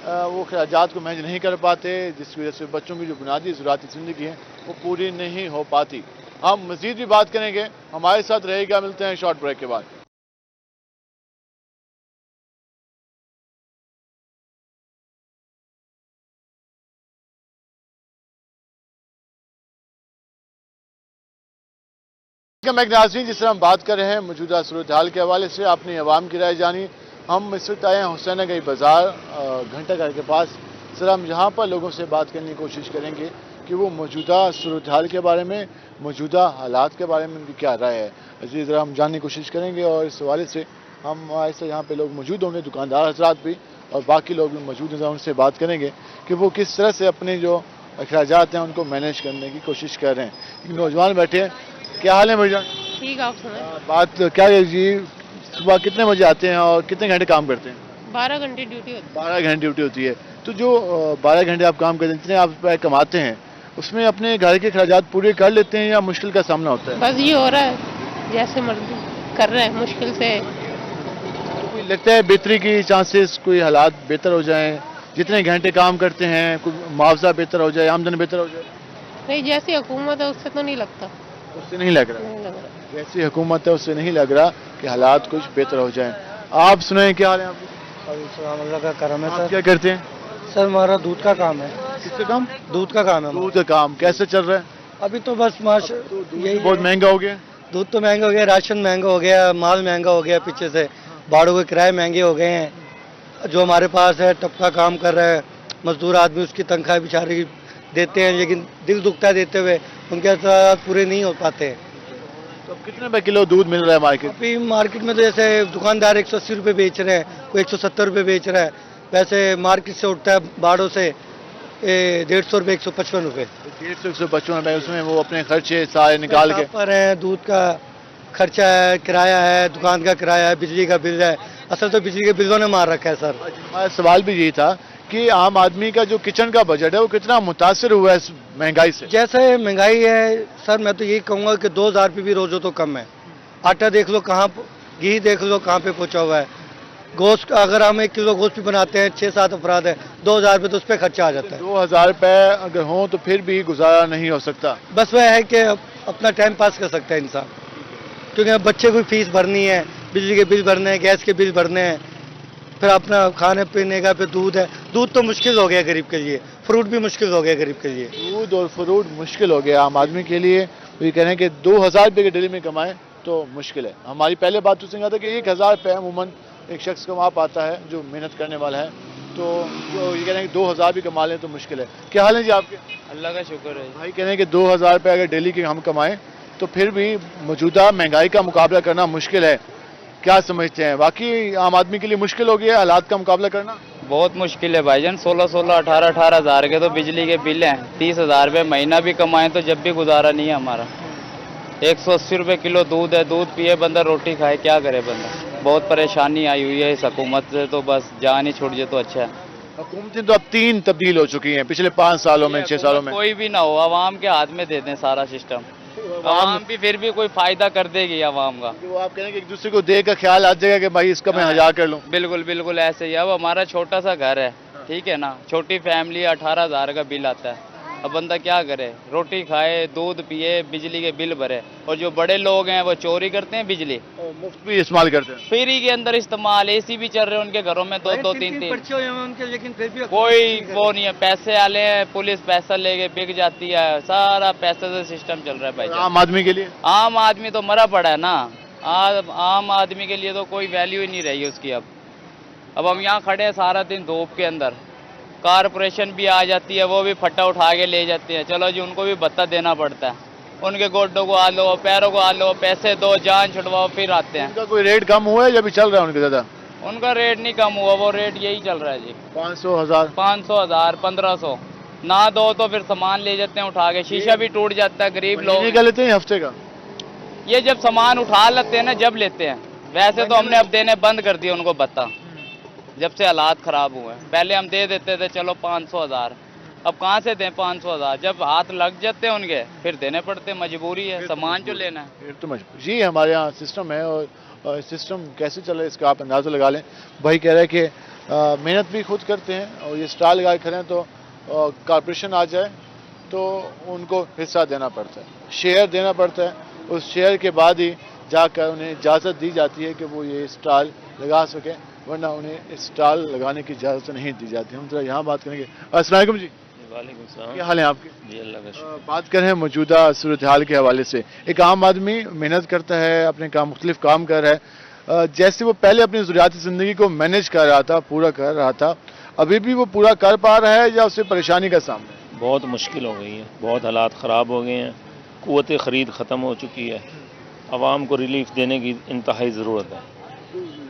वो अखराजात को मैनेज नहीं कर पाते, जिसकी वजह से बच्चों की जो बुनियादी ज़रूरियाती ज़िंदगी है वो पूरी नहीं हो पाती। हम मज़ीद भी बात करेंगे, हमारे साथ रहेगा। मिलते हैं शॉर्ट ब्रेक के बाद। नाज़रीन, जिस तरह हम बात कर रहे हैं मौजूदा सूरत हाल के हवाले से, आपने अवाम की राय जानी। हम इस वक्त आए हैं हुसैन गई बाज़ार घंटा घर के पास। सर हम यहाँ पर लोगों से बात करने की कोशिश करेंगे कि वो मौजूदा सूरत हाल के बारे में, मौजूदा हालात के बारे में उनकी क्या राय है। इसी तरह हम जानने की कोशिश करेंगे और इस हवाले से हम ऐसे यहाँ पे लोग मौजूद होंगे, दुकानदार हजरात भी और बाकी लोग भी मौजूद हैं, उनसे बात करेंगे कि वो किस तरह से अपने जो अखराजात हैं उनको मैनेज करने की कोशिश कर रहे हैं। नौजवान बैठे हैं, क्या हाल है भाईजान? ठीक, आप सुनाएं। बात क्या है जी, सुबह कितने बजे आते हैं और कितने घंटे काम करते हैं? 12 घंटे ड्यूटी होती है। 12 घंटे ड्यूटी होती है। तो जो 12 घंटे आप काम करते हैं, जितने आप कमाते हैं, उसमें अपने घर के अखराजात पूरे कर लेते हैं या मुश्किल का सामना होता है? बस ये हो रहा है, जैसे मर्जी कर रहे हैं, मुश्किल से। कोई लगता है बेहतरी की चांसेस, कोई हालात बेहतर हो जाएं, जितने घंटे काम करते हैं कोई मुआवजा बेहतर हो जाए, आमदन बेहतर हो जाए? नहीं, जैसी हुकूमत है उससे तो नहीं लगता। उससे नहीं लग रहा? नहीं लग रहा। जैसी हुकूमत है उससे नहीं लग रहा कि हालात कुछ बेहतर हो जाएं। आप सुनाएं, क्या हाल है आपके? अल्लाह का करम है आप क्या करते हैं? सर हमारा दूध का काम है, किससे काम? दूध का काम है दूध का काम कैसे चल रहा है? अभी तो बस माश यही बहुत महंगा हो गया है। दूध तो महंगा हो गया, राशन महंगा हो गया, माल महंगा हो गया, पीछे से भाड़ों के किराए महंगे हो गए हैं। जो हमारे पास है टपका काम कर रहा है मजदूर आदमी, उसकी तनख्वाह बेचारे की देते हैं, लेकिन दिल दुखता है देते हुए, उनके असरात पूरे नहीं हो पाते हैं। तो अब कितने रुपए किलो दूध मिल रहा है मार्केट? अभी मार्केट में तो जैसे दुकानदार 180 रुपये बेच रहे हैं, कोई 170 रुपये बेच रहा है, वैसे मार्केट से उठता है बाड़ों से 150 रुपये 155 रुपये 150-155 रुपए, उसमें वो अपने खर्चे सारे निकाल के पर है, दूध का खर्चा है, किराया है, दुकान का किराया है, बिजली का बिल है। असल तो बिजली के बिलों ने मार रखा है सर। हमारा सवाल भी यही था कि आम आदमी का जो किचन का बजट है वो कितना मुतासिर हुआ है इस महंगाई से? जैसे महंगाई है सर, मैं तो यही कहूँगा कि 2000 रुपये भी रोज़ों तो कम है। आटा देख लो कहाँ, घी देख लो कहाँ पे पहुँचा हुआ है। गोश्त अगर हम 1 किलो गोश्त भी बनाते हैं, 6-7 अफराद है, 2000 रुपये तो उस पर खर्चा आ जाता है। 2000 रुपए अगर हों तो फिर भी गुजारा नहीं हो सकता। बस वह है कि अपना टाइम पास कर सकता है इंसान, क्योंकि अब बच्चे को फीस भरनी है, बिजली के बिल भरने हैं, गैस के बिल भरने हैं, फिर अपना खाने पीने का, फिर दूध है। दूध तो मुश्किल हो गया गरीब के लिए, फ्रूट भी मुश्किल हो गया गरीब के लिए। दूध और फ्रूट मुश्किल हो गया आम आदमी के लिए। तो ये कह रहे हैं कि 2000 रुपये की डेली में कमाएं तो मुश्किल है। हमारी पहले बात उसने कहा था कि 1000 रुपये अमूमन एक शख्स कमा पाता है जो मेहनत करने वाला है, तो जो ये कह रहे हैं कि 2000 भी कमा लें तो मुश्किल है। क्या हाल है जी आपके? अल्लाह का शुक्र है। भाई कह रहे हैं कि 2000 रुपये अगर डेली के हम कमाएं तो फिर भी मौजूदा महंगाई का मुकाबला करना मुश्किल है। क्या समझते हैं, वाकई आम आदमी के लिए मुश्किल हो गया है हालात का मुकाबला करना? बहुत मुश्किल है भाईजान। 16-16, 18-18 हज़ार के तो बिजली के बिल हैं। 30,000 रुपये महीना भी कमाएं तो जब भी गुजारा नहीं है हमारा। 180 रुपये किलो दूध है, दूध पिए बंदा, रोटी खाए, क्या करे बंदा। बहुत परेशानी आई हुई है इस हुकूमत से, तो बस जान ही छूट जाए तो अच्छा है। हुकूमतें तो अब 3 तब्दील हो चुकी हैं पिछले 5 सालों में, 6 सालों में। कोई भी ना हो, आवाम के हाथ में दे दें सारा सिस्टम, आवाम भी फिर भी कोई फायदा कर देगी आवाम का। वो आप कह रहे हैं कि एक दूसरे को देख कर ख्याल आ जाएगा कि भाई इसका मैं 1000 कर लूँ। बिल्कुल बिल्कुल ऐसे ही। अब हमारा छोटा सा घर है, ठीक है ना, छोटी फैमिली, 18,000 का बिल आता है। अब बंदा क्या करे, रोटी खाए, दूध पिए, बिजली के बिल भरे। और जो बड़े लोग हैं वो चोरी करते हैं बिजली, मुफ्त भी इस्तेमाल करते हैं, फ्री के अंदर इस्तेमाल। एसी भी चल रहे हैं उनके घरों में, 2-2, 3-3। पर्चे हुए हैं उनके, लेकिन फिर भी कोई वो नहीं है, पैसे आले हैं, पुलिस पैसा लेके बिक जाती है, सारा पैसे से सिस्टम चल रहा है भाई। आम आदमी के लिए आम आदमी तो मरा पड़ा है ना। आम आदमी के लिए तो कोई वैल्यू ही नहीं रही उसकी। अब हम यहाँ खड़े हैं सारा दिन धूप के अंदर, कारपोरेशन भी आ जाती है, वो भी फट्टा उठा के ले जाती है। चलो जी, उनको भी भत्ता देना पड़ता है, उनके गोड्डों को आ लो, पैरों को आ लो, पैसे दो, जान छुड़वाओ, फिर आते हैं। उनका कोई रेट कम हुआ है या भी चल रहा है उनका ज़्यादा? उनका रेट नहीं कम हुआ, वो रेट यही चल रहा है जी। 500, 1000, 500, 1000, 1500 ना दो तो फिर सामान ले जाते हैं उठा के, शीशा भी टूट जाता है। गरीब लोग महीने का लेते हैं, हफ्ते का? ये जब सामान उठा लेते हैं ना, जब लेते हैं। वैसे तो हमने अब देने बंद कर दिया उनको भत्ता, जब से हालात खराब हुए हैं। पहले हम दे देते थे चलो 500, 1000, अब कहाँ से दें 500, 1000? जब हाथ लग जाते हैं उनके फिर देने पड़ते, मजबूरी है, सामान जो लेना है। फिर तो मजबूर जी। हमारे यहाँ सिस्टम है, और सिस्टम कैसे चल रहा है इसका आप अंदाज़ा लगा लें। भाई कह रहे हैं कि मेहनत भी खुद करते हैं, और ये स्टॉल लगा के खड़े हैं तो कॉर्पोरेशन आ जाए तो उनको हिस्सा देना पड़ता है, शेयर देना पड़ता है। उस शेयर के बाद ही जाकर उन्हें इजाज़त दी जाती है कि वो ये स्टॉल लगा सकें, वरना उन्हें स्टॉल लगाने की इजाज़त नहीं दी जाती। हम जरा यहाँ बात करेंगे। अस्सलाम वालेकुम जी। वालेकुम सलाम। क्या हाल है आपके? जी अल्लाह का शुक्र। बात करें मौजूदा सूरत हाल के हवाले से। एक आम आदमी मेहनत करता है, अपने काम मुख्तलिफ काम कर रहा है, जैसे वो पहले अपनी ज़रूरियाती ज़िंदगी को मैनेज कर रहा था, पूरा कर रहा था, अभी भी वो पूरा कर पा रहा है या उससे परेशानी का सामना है? बहुत मुश्किल हो गई है, बहुत हालात ख़राब हो गए हैं, क़ुव्वत ख़रीद ख़त्म हो चुकी है, आवाम को रिलीफ देने की इंतहाई ज़रूरत है।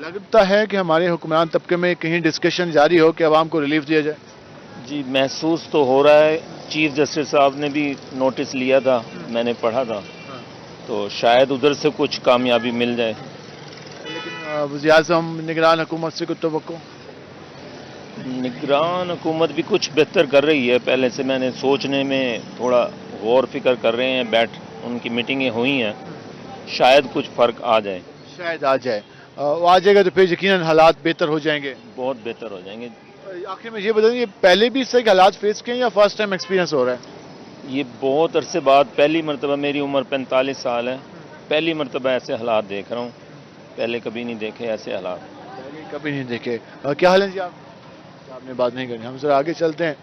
लगता है कि हमारे हुक्मरान तबके में कहीं डिस्कशन जारी हो कि आवाम को रिलीफ दिया जाए? जी महसूस तो हो रहा है, चीफ जस्टिस साहब ने भी नोटिस लिया था, मैंने पढ़ा था, तो शायद उधर से कुछ कामयाबी मिल जाए। लेकिन वज़ीर आज़म निगरान हुकूमत से कुछ तवक्को? निगरान हुकूमत भी कुछ बेहतर कर रही है पहले से, मैंने सोचने में थोड़ा गौर फिक्र कर रहे हैं, उनकी मीटिंगें हुई हैं, शायद कुछ फ़र्क आ जाए। शायद आ जाए, वो आ जाएगा तो फिर यकीनन हालात बेहतर हो जाएंगे, बहुत बेहतर हो जाएंगे। आखिर में ये बताइए, पहले भी इससे हालात फेस किए या फर्स्ट टाइम एक्सपीरियंस हो रहा है? ये बहुत अरसे बाद पहली मरतबा, मेरी उम्र 45 साल है, पहली मरतबा ऐसे हालात देख रहा हूँ, पहले कभी नहीं देखे ऐसे हालात। कभी नहीं देखे। क्या हाल है जी आप? आपने बात नहीं करनी, हम जरा आगे चलते हैं।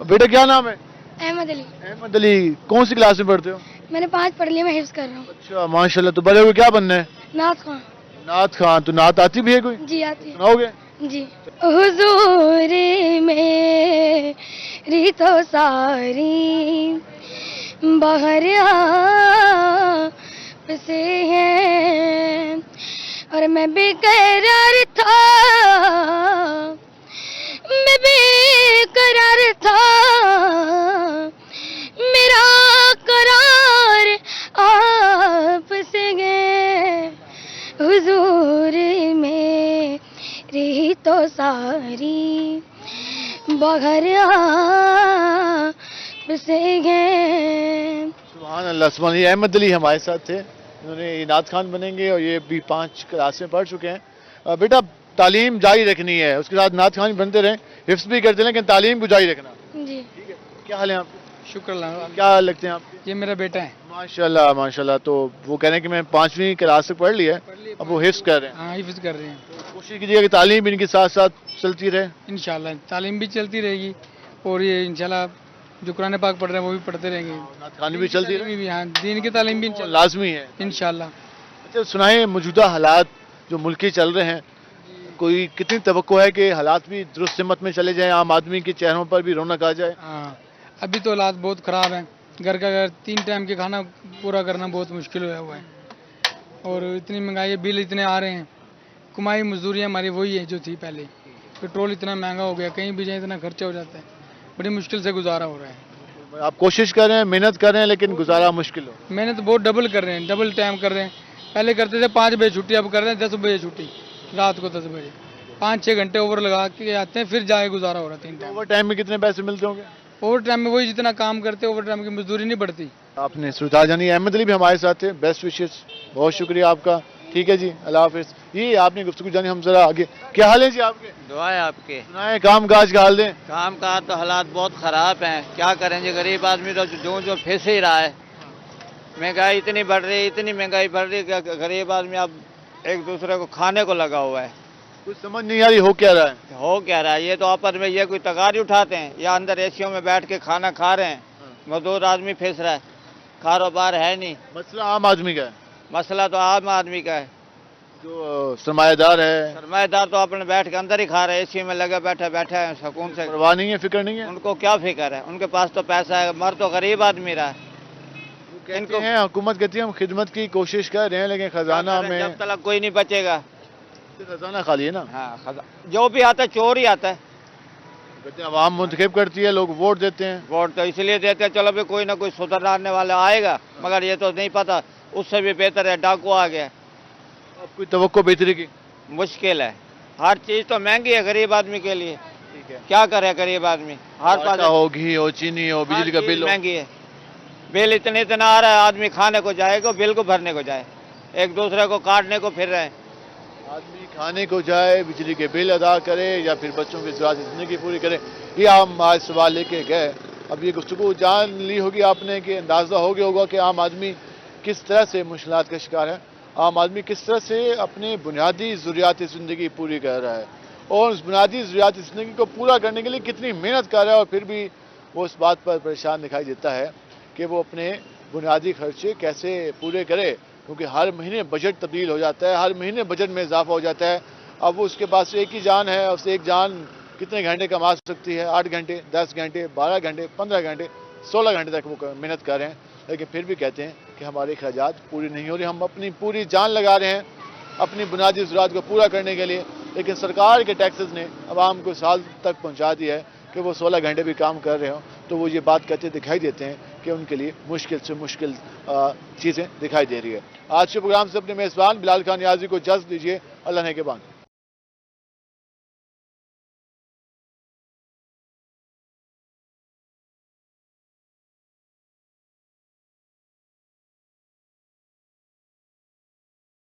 बेटा क्या नाम है? अहमद अली। अहमद अली, कौन सी क्लास में पढ़ते हो? मैंने 5 पढ़ लिया, मैं हिफ्ज कर रहा हूँ। अच्छा माशाल्लाह, तो बड़े हुए क्या बनना है? नाथ खान। नात खान, तो नात आती भी है कोई? जी आती है। सुनाओगे? जी। हुजूर मेरी तो सारी बाहर से हैं और मैं बेकरार था, मैं बेकरार था, मेरा करार आप से गए हुजूर मेरी तो सारी बगर से गए। सुभान अल्लाह, सुभान। ये अहमद अली हमारे साथ थे, इन्होंने ये नात खान बनेंगे और ये भी 5 क्लास में पढ़ चुके हैं। बेटा तालीम जारी रखनी है, उसके साथ नात खान भी बनते रहें, हिफ्स भी करते रहें, लेकिन तालीम को जारी रखना। जी। ठीक है। क्या हाल है आपके? शुक्र अल्लाह। क्या लगते हैं आपके? ये मेरा बेटा है। माशाल्लाह माशाल्लाह। तो वो कह रहे हैं कि मैं 5वीं क्लास तक पढ़ लिया है, अब वो हिफ्स कर रहे हैं। हाँ हिफ्ज कर रहे हैं। कोशिश कीजिएगा कि तालीम भी इनके साथ साथ चलती रहे। इंशाल्लाह तालीम भी चलती रहेगी और ये इंशाल्लाह जो कुरान पाक पढ़ रहे हैं वो भी पढ़ते रहेंगे। नात खानी भी चलती रहे, भी हाँ दीन की तालीम भी लाजमी है इंशाल्लाह। अच्छा सुनाए, मौजूदा हालात जो मुल्की चल रहे हैं, कोई कितनी तवक्को है कि हालात भी दुरुस्त सिमत में चले जाएं, आम आदमी के चेहरों पर भी रौनक आ जाए? हाँ अभी तो हालात बहुत ख़राब हैं, घर का 3 टाइम के खाना पूरा करना बहुत मुश्किल हुआ हुआ है और इतनी महंगाई, बिल इतने आ रहे हैं, कमाई मजदूरी हमारी वही है जो थी पहले, पेट्रोल इतना महंगा हो गया, कहीं भी जाए इतना खर्चा हो जाता है, बड़ी मुश्किल से गुजारा हो रहा है। आप कोशिश कर रहे हैं, मेहनत कर रहे हैं, लेकिन गुजारा मुश्किल हो? मेहनत बहुत डबल कर रहे हैं, डबल टाइम कर रहे हैं। पहले करते थे 5 बजे छुट्टी, अब कर रहे हैं 10 बजे छुट्टी, रात को 10 बजे 5-6 घंटे ओवर लगा के आते हैं, फिर जाके गुजारा हो रहा है 3 टाइम। ओवर टाइम में कितने पैसे मिलते होंगे? ओवर टाइम में वही जितना काम करते हैं, ओवर टाइम की मजदूरी नहीं बढ़ती। आपने सुरताज जानी, अहमद अली भी हमारे साथ थे, बेस्ट विशेष, बहुत शुक्रिया आपका। ठीक है जी, अल्लाह हाफिज़। ये आपने गुफ्तगू जानी, हम जरा आगे। क्या हाल है जी आपके? दुआ है आपके। सुनाए काम काज का हाल दें। काम का तो हालात बहुत ख़राब हैं, क्या करेंगे, गरीब आदमी तो जो फंस ही रहा है। महंगाई इतनी बढ़ रही है, इतनी महंगाई बढ़ रही है कि गरीब आदमी अब एक दूसरे को खाने को लगा हुआ है। कुछ समझ नहीं आ रही हो क्या रहा है? हो क्या रहा है, ये तो आपस में ये कोई तगारी उठाते हैं या अंदर एसियों में बैठ के खाना खा रहे हैं, मजदूर आदमी फंस रहा है, कारोबार है नहीं। मसला आम आदमी का है? मसला तो आम आदमी का है, जो सरमायादार है, सरमाएदार तो अपने बैठ के अंदर ही खा रहे हैं, एसी में लगे बैठे बैठे हैं, सुकून से, परवाह नहीं है, फिक्र नहीं है उनको क्या फिक्र है, उनके पास तो पैसा है, मर तो गरीब आदमी रहा है। इनको हैं, हुकूमत कहती है हम खिदमत की कोशिश कर रहे हैं, लेकिन खजाना में जब तक कोई नहीं बचेगा, खजाना खाली है ना। हाँ जो भी आता है चोर ही आता है। कहते हैं अवाम मुंतखब करती है, लोग वोट देते हैं। वोट तो इसलिए देते हैं चलो भी कोई ना कोई सुधरने वाला आएगा, मगर ये तो नहीं पता उससे भी बेहतर है डाकू आ गया। अब कोई तवक्को बेहतरी की मुश्किल है, हर चीज़ तो महंगी है गरीब आदमी के लिए। ठीक है, क्या करे गरीब आदमी, हर पास हो, घी हो, चीनी हो, बिजली का बिल हो, महंगी है, बिल इतना आ रहा है, आदमी खाने को जाएगा, बिल को भरने को जाए, एक दूसरे को काटने को फिर रहे हैं। आदमी खाने को जाए, बिजली के बिल अदा करे या फिर बच्चों की ज़रूरत ज़िंदगी पूरी करे। ये हम आज सवाल लेके गए। अब ये गुफ्तगू जान ली होगी आपने कि अंदाज़ा हो गया होगा कि आम आदमी किस तरह से मुश्किलात का शिकार है, आम आदमी किस तरह से अपनी बुनियादी ज़रूरियात ज़िंदगी पूरी कर रहा है और उस बुनियादी ज़रूरियात ज़िंदगी को पूरा करने के लिए कितनी मेहनत कर रहा है, और फिर भी वो इस बात पर परेशान दिखाई देता है कि वो अपने बुनियादी खर्चे कैसे पूरे करे, क्योंकि हर महीने बजट तब्दील हो जाता है, हर महीने बजट में इजाफा हो जाता है। अब वो उसके पास एक ही जान है, उससे एक जान कितने घंटे कमा सकती है? 8 घंटे, 10 घंटे, 12 घंटे, 15 घंटे, 16 घंटे तक वो मेहनत कर रहे हैं, लेकिन फिर भी कहते हैं कि हमारे अखराजात पूरी नहीं हो रही, हम अपनी पूरी जान लगा रहे हैं अपनी बुनियादी ज़रूरत को पूरा करने के लिए, लेकिन सरकार के टैक्सेस ने आवाम को साल तक पहुँचा दिया है कि वो 16 घंटे भी काम कर रहे हो, तो वो ये बात कहते दिखाई देते हैं कि उनके लिए मुश्किल से मुश्किल चीज़ें दिखाई दे रही है। आज के प्रोग्राम से अपने मेज़बान बिलाल खान नियाज़ी को इजाज़त दीजिए। अल्लाह ने के बाद।